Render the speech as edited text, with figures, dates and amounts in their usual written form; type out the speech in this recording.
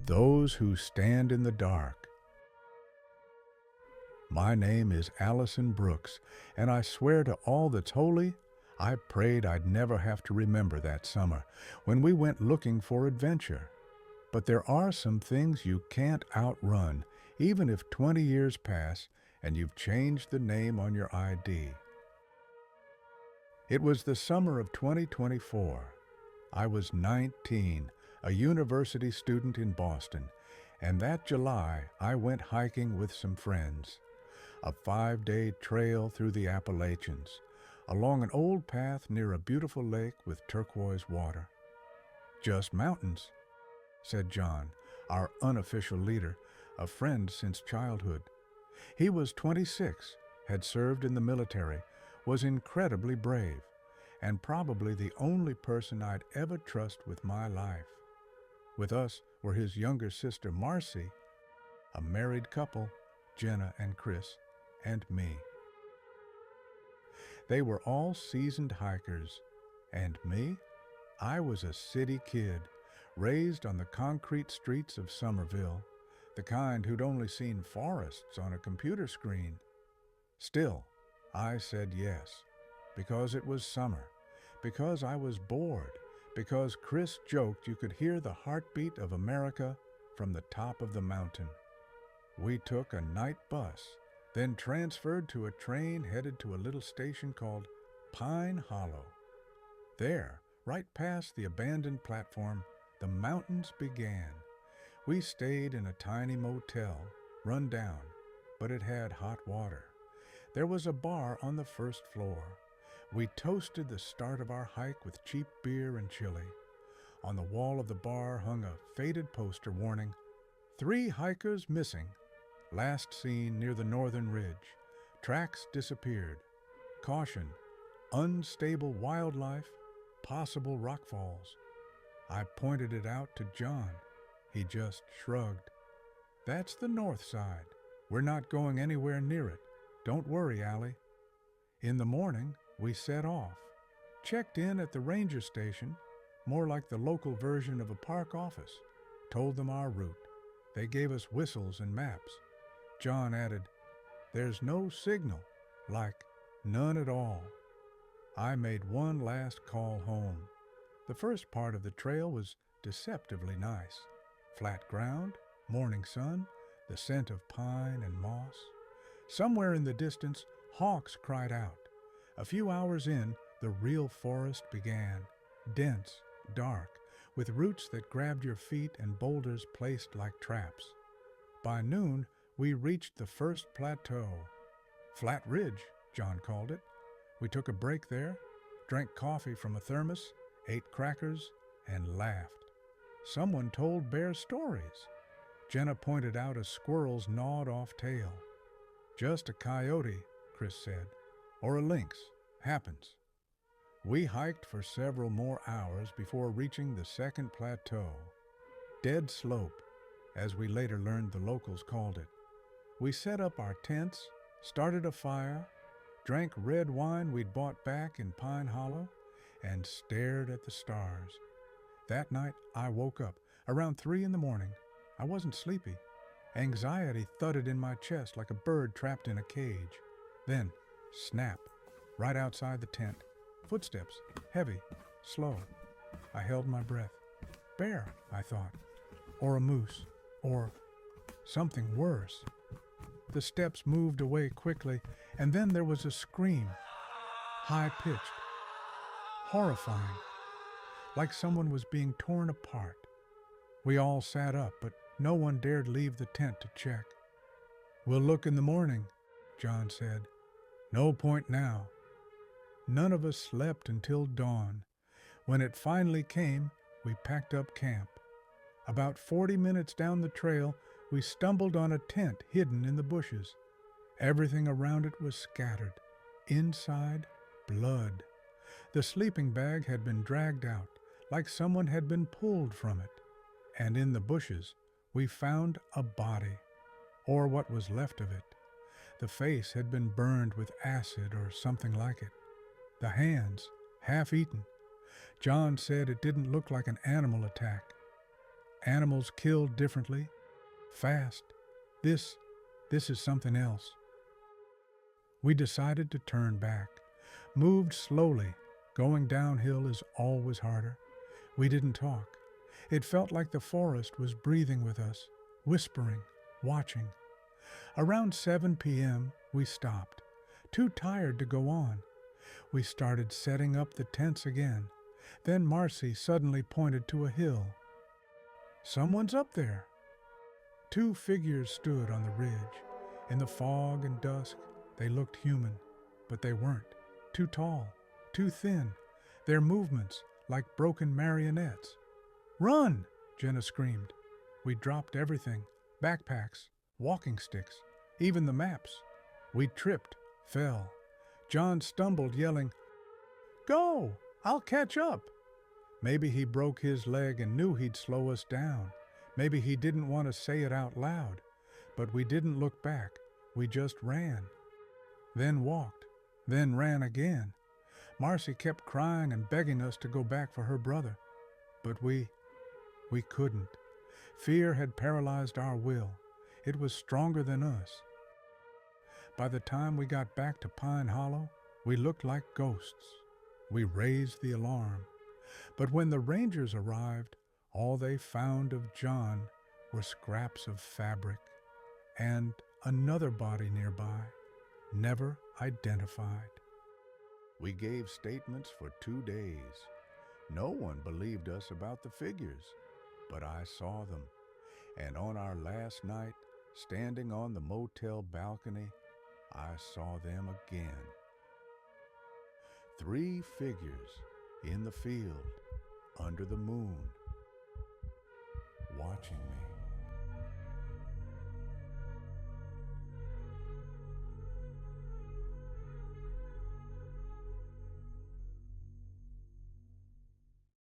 Those who stand in the dark. My name is Allison Brooks, and I swear to all that's holy, I prayed I'd never have to remember that summer when we went looking for adventure. But there are some things you can't outrun, even if 20 years pass and you've changed the name on your ID. It was the summer of 2024. I was 19, a university student in Boston, and that July I went hiking with some friends. A 5-day trail through the Appalachians, along an old path near a beautiful lake with turquoise water. "Just mountains," said John, our unofficial leader, a friend since childhood. He was 26, had served in the military, was incredibly brave, and probably the only person I'd ever trust with my life. With us were his younger sister Marcy, a married couple, Jenna and Chris, and me. They were all seasoned hikers, and me? I was a city kid, raised on the concrete streets of Somerville, the kind who'd only seen forests on a computer screen. Still, I said yes, because it was summer, because I was bored, because Chris joked you could hear the heartbeat of America from the top of the mountain. We took a night bus, then transferred to a train headed to a little station called Pine Hollow. There, right past the abandoned platform, the mountains began. We stayed in a tiny motel, run down, but it had hot water. There was a bar on the first floor. We toasted the start of our hike with cheap beer and chili. On the wall of the bar hung a faded poster warning, "3 hikers missing. Last seen near the northern ridge. Tracks disappeared. Caution, unstable wildlife, possible rockfalls." I pointed it out to John. He just shrugged. "That's the north side. We're not going anywhere near it. Don't worry, Allie." In the morning, we set off. Checked in at the ranger station, more like the local version of a park office. Told them our route. They gave us whistles and maps. John added, "There's no signal, like none at all." I made one last call home. The first part of the trail was deceptively nice. Flat ground, morning sun, the scent of pine and moss. Somewhere in the distance, hawks cried out. A few hours in, the real forest began, dense, dark, with roots that grabbed your feet and boulders placed like traps. By noon, we reached the first plateau. Flat Ridge, John called it. We took a break there, drank coffee from a thermos, ate crackers, and laughed. Someone told bear stories. Jenna pointed out a squirrel's gnawed-off tail. "Just a coyote," Chris said. "Or a lynx. Happens." We hiked for several more hours before reaching the second plateau. Dead Slope, as we later learned the locals called it. We set up our tents, started a fire, drank red wine we'd bought back in Pine Hollow, and stared at the stars. That night, I woke up around 3 in the morning. I wasn't sleepy. Anxiety thudded in my chest like a bird trapped in a cage. Then, snap, right outside the tent. Footsteps, heavy, slow. I held my breath. Bear, I thought. Or a moose. Or something worse. The steps moved away quickly, and then there was a scream. High-pitched. Horrifying. Like someone was being torn apart. We all sat up, but no one dared leave the tent to check. "We'll look in the morning," John said. "No point now." None of us slept until dawn. When it finally came, we packed up camp. About 40 minutes down the trail, we stumbled on a tent hidden in the bushes. Everything around it was scattered. Inside, blood. The sleeping bag had been dragged out, like someone had been pulled from it. And in the bushes, we found a body, or what was left of it. The face had been burned with acid or something like it. The hands, half-eaten. John said it didn't look like an animal attack. animals killed differently, fast. This, this is something else. We decided to turn back, moved slowly. Going downhill is always harder. We didn't talk. It felt like the forest was breathing with us, whispering, watching. Around 7 p.m., we stopped, too tired to go on. We started setting up the tents again. Then Marcy suddenly pointed to a hill. "Someone's up there." Two figures stood on the ridge. In the fog and dusk, they looked human, but they weren't. Too tall, too thin, their movements like broken marionettes. "Run!" Jenna screamed. We dropped everything, backpacks, walking sticks, even the maps. We tripped, fell. John stumbled, yelling, "Go! I'll catch up!" Maybe he broke his leg and knew he'd slow us down. Maybe he didn't want to say it out loud. But we didn't look back. We just ran. Then walked. Then ran again. Marcy kept crying and begging us to go back for her brother. But we couldn't. Fear had paralyzed our will. It was stronger than us. By the time we got back to Pine Hollow, we looked like ghosts. We raised the alarm. But when the Rangers arrived, all they found of John were scraps of fabric and another body nearby, never identified. We gave statements for 2 days. No one believed us about the figures, but I saw them. And on our last night, standing on the motel balcony, I saw them again. 3 figures in the field, under the moon, watching me.